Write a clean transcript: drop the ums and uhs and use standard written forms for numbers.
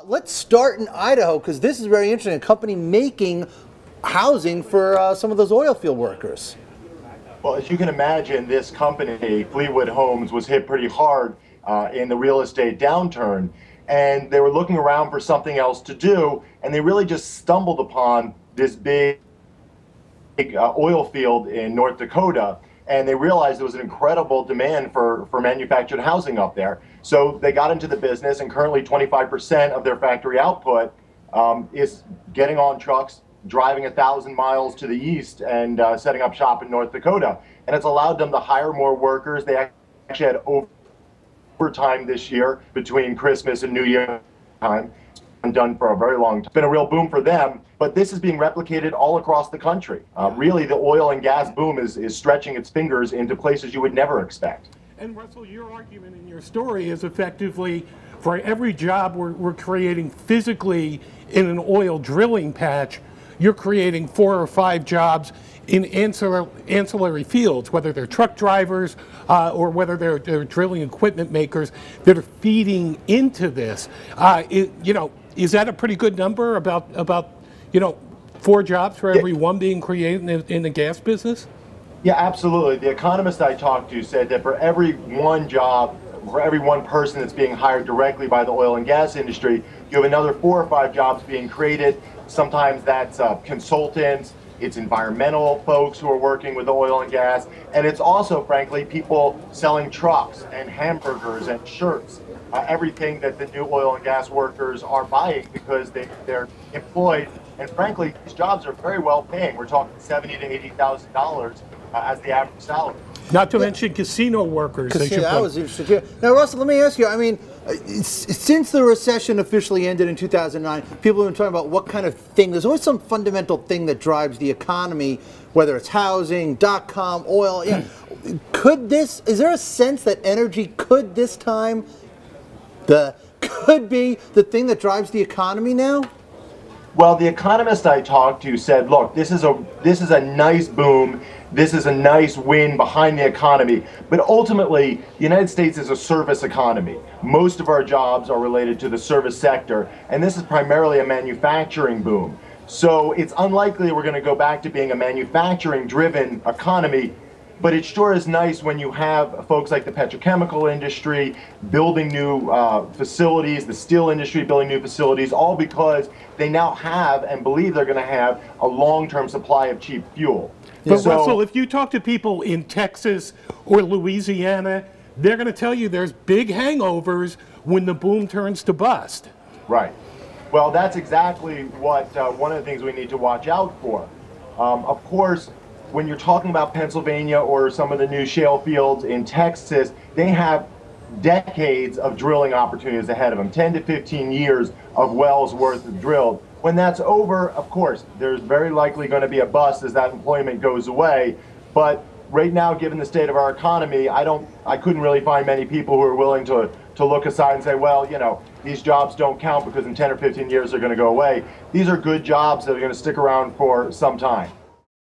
Let's start in Idaho, because this is very interesting. A company making housing for some of those oil field workers. Well, as you can imagine, this company, Fleetwood Homes, was hit pretty hard in the real estate downturn. And they were looking around for something else to do, and they really just stumbled upon this big oil field in North Dakota. And they realized there was an incredible demand for manufactured housing up there. So they got into the business, and currently 25% of their factory output is getting on trucks, driving 1,000 miles to the east and setting up shop in North Dakota. And it's allowed them to hire more workers. They actually had overtime this year between Christmas and New Year time. Done for a very long time. It's been a real boom for them, but this is being replicated all across the country. Really, the oil and gas boom is stretching its fingers into places you would never expect. And Russell, your argument in your story is effectively for every job we're creating physically in an oil drilling patch, you're creating 4 or 5 jobs in ancillary fields, whether they're truck drivers or whether they're drilling equipment makers that are feeding into this. Is that a pretty good number? About 4 jobs for every one being created in the gas business? Yeah, absolutely. The economist I talked to said that for every one job, for every one person that's being hired directly by the oil and gas industry, you have another 4 or 5 jobs being created. Sometimes that's consultants, it's environmental folks who are working with oil and gas, and it's also, frankly, people selling trucks and hamburgers and shirts, everything that the new oil and gas workers are buying because they're employed. And frankly, these jobs are very well paying. We're talking $70,000 to $80,000 as the average salary. Not to mention casino workers. I was interested too. Now, Russell, let me ask you, I mean, since the recession officially ended in 2009, people have been talking about what kind of thing, there's always some fundamental thing that drives the economy, whether it's housing, .com, oil. Yeah. Is there a sense that energy could this time, could be the thing that drives the economy now? Well, the economist I talked to said, look, this is a nice boom. This is a nice win behind the economy. But ultimately, the United States is a service economy. Most of our jobs are related to the service sector, and this is primarily a manufacturing boom. So it's unlikely we're going to go back to being a manufacturing-driven economy. But it sure is nice when you have folks like the petrochemical industry building new facilities, the steel industry building new facilities, all because they now have and believe they're going to have a long-term supply of cheap fuel. But Russell, if you talk to people in Texas or Louisiana, they're going to tell you there's big hangovers when the boom turns to bust. Right. Well, that's exactly what one of the things we need to watch out for. Of course, when you're talking about Pennsylvania or some of the new shale fields in Texas, they have decades of drilling opportunities ahead of them, 10 to 15 years of wells worth of drilled. When that's over, of course, there's very likely going to be a bust as that employment goes away. But right now, given the state of our economy, I couldn't really find many people who are willing to look aside and say, well, these jobs don't count because in 10 or 15 years they're going to go away. These are good jobs that are going to stick around for some time.